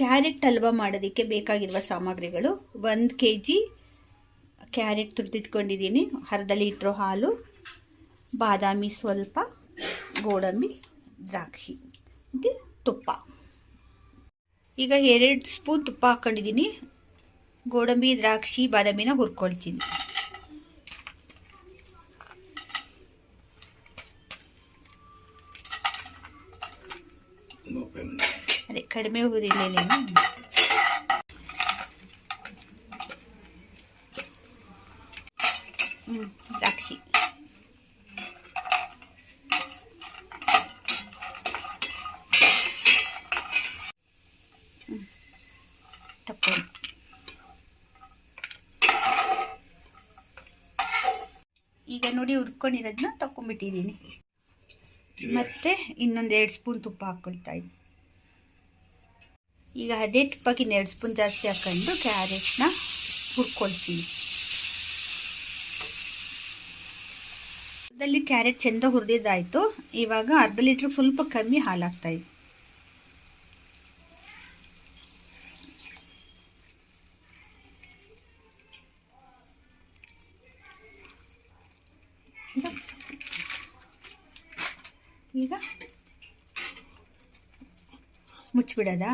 Carrot halwa ಮಾಡೋದಕ್ಕೆ ಬೇಕಾಗಿರುವ ಸಾಮಗ್ರಿಗಳು 1 kg ಕ್ಯಾರೆಟ್ ತುರಿದಿಟ್ಕೊಂಡಿದ್ದೀನಿ, ಅರ್ಧ ಲೀಟ್ರು ಹಾಲು, ಬಾದಾಮಿ ಸ್ವಲ್ಪ, ಗೋಡಂಬಿ, ದ್ರಾಕ್ಷಿ ಮತ್ತು ತುಪ್ಪ. ಈಗ 2 ಸ್ಪೂನ್ ತುಪ್ಪ ಹಾಕ್ಕೊಂಡಿದ್ದೀನಿ. ಗೋಡಂಬಿ, ದ್ರಾಕ್ಷಿ, ಬಾದಾಮಿನ ಹುರ್ಕೊಳ್ತೀನಿ. ಅದೇ ಕಡಿಮೆ ಹುರಿಲೇನೇನು. ದ್ರಾಕ್ಷಿ, ತಪ್ಪು. ಈಗ ನೋಡಿ ಹುರ್ಕೊಂಡಿರೋದನ್ನ ತಗೊಂಡ್ಬಿಟ್ಟಿದ್ದೀನಿ. ಮತ್ತೆ ಇನ್ನೊಂದು 2 ಸ್ಪೂನ್ ತುಪ್ಪ ಹಾಕ್ಕೊಳ್ತಾ ಇದ್ದೀನಿ. ಈಗ ಅದೇ ತುಪ್ಪಕ್ಕೆ 2 ಸ್ಪೂನ್ ಜಾಸ್ತಿ ಹಾಕೊಂಡು ಕ್ಯಾರೆಟ್ನ ಹುರ್ಕೊಳ್ತೀನಿ. ಅದರಲ್ಲಿ ಕ್ಯಾರೆಟ್ ಚೆಂದ ಹುರಿದಿದ್ದಾಯಿತು. ಇವಾಗ ಅರ್ಧ ಲೀಟ್ರ್ ಸ್ವಲ್ಪ ಕಮ್ಮಿ ಹಾಲು ಹಾಕ್ತಾಯಿದ್ದೀನಿ. ಈಗ ಮುಚ್ಚಿಬಿಡೋದಾ?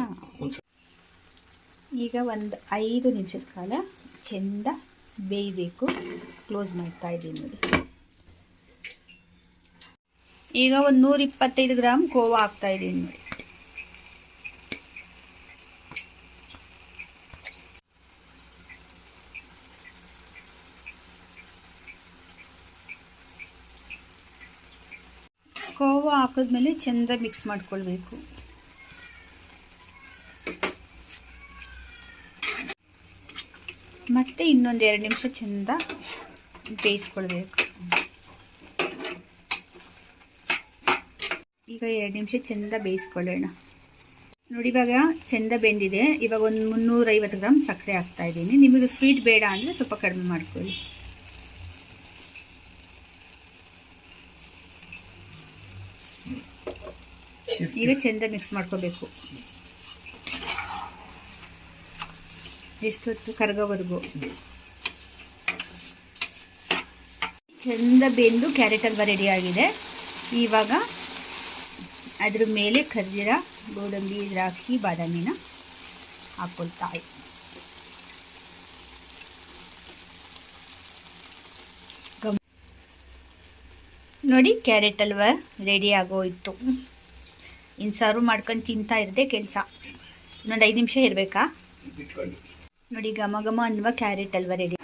ಈಗ ಒಂದು 5 ನಿಮಿಷದ ಕಾಲ ಚೆಂದ ಬೇಯಬೇಕು. ಕ್ಲೋಸ್ ಮಾಡ್ತಾ ಇದ್ದೀನಿ ನೋಡಿ. ಈಗ ಒಂದು 125 ಗ್ರಾಮ್ ಕೋವಾ ಹಾಕ್ತಾ ಇದ್ದೀನಿ ನೋಡಿ. ಕೋವಾ ಹಾಕಿದ್ಮೇಲೆ ಚೆಂದ ಮಿಕ್ಸ್ ಮಾಡ್ಕೊಳ್ಬೇಕು. ಮತ್ತೆ ಇನ್ನೊಂದು 2 ನಿಮಿಷ ಚೆಂದ ಬೇಯಿಸ್ಕೊಳ್ಬೇಕು. ಈಗ 2 ನಿಮಿಷ ಚೆಂದ ಬೇಯಿಸ್ಕೊಳ್ಳೋಣ ನೋಡಿ. ಇವಾಗ ಚೆಂದ ಬೆಂದಿದೆ. ಇವಾಗ ಒಂದು 350 ಗ್ರಾಮ್ ಸಕ್ಕರೆ ಹಾಕ್ತಾ ಇದ್ದೀನಿ. ನಿಮಗೆ ಸ್ವೀಟ್ ಬೇಡ ಅಂದರೆ ಸ್ವಲ್ಪ ಕಡಿಮೆ ಮಾಡ್ಕೊಳ್ಳಿ. ಈಗ ಚೆಂದ ಮಿಕ್ಸ್ ಮಾಡ್ಕೋಬೇಕು, ಎಷ್ಟೊತ್ತು ಕರಗೋವರೆಗೂ. ಚೆಂದ ಬೆಂದು ಕ್ಯಾರೆಟ್ ಹಲ್ವಾ ರೆಡಿ ಆಗಿದೆ. ಇವಾಗ ಅದ್ರ ಮೇಲೆ ಖರ್ಜೂರ, ಗೋಡಂಬಿ, ದ್ರಾಕ್ಷಿ, ಬಾದಾಮಿನ ಹಾಕ್ಕೊಳ್ತಾ ಇದ್ದೀನಿ. ನೋಡಿ ಕ್ಯಾರೆಟ್ ಹಲ್ವಾ ರೆಡಿ ಆಗೋಯ್ತು. ಇನ್ನು ಸರ್ವ್ ಮಾಡ್ಕೊಂಡು ತಿಂತಾ ಇರದೆ ಕೆಲಸ. ಇನ್ನೊಂದು 5 ನಿಮಿಷ ಇರಬೇಕಾ ನೋಡಿ. ಘಮ ಘಮ ಅನ್ನುವ ಕ್ಯಾರೆಟ್ ಹಲ್ವಾ ರೆಡಿ.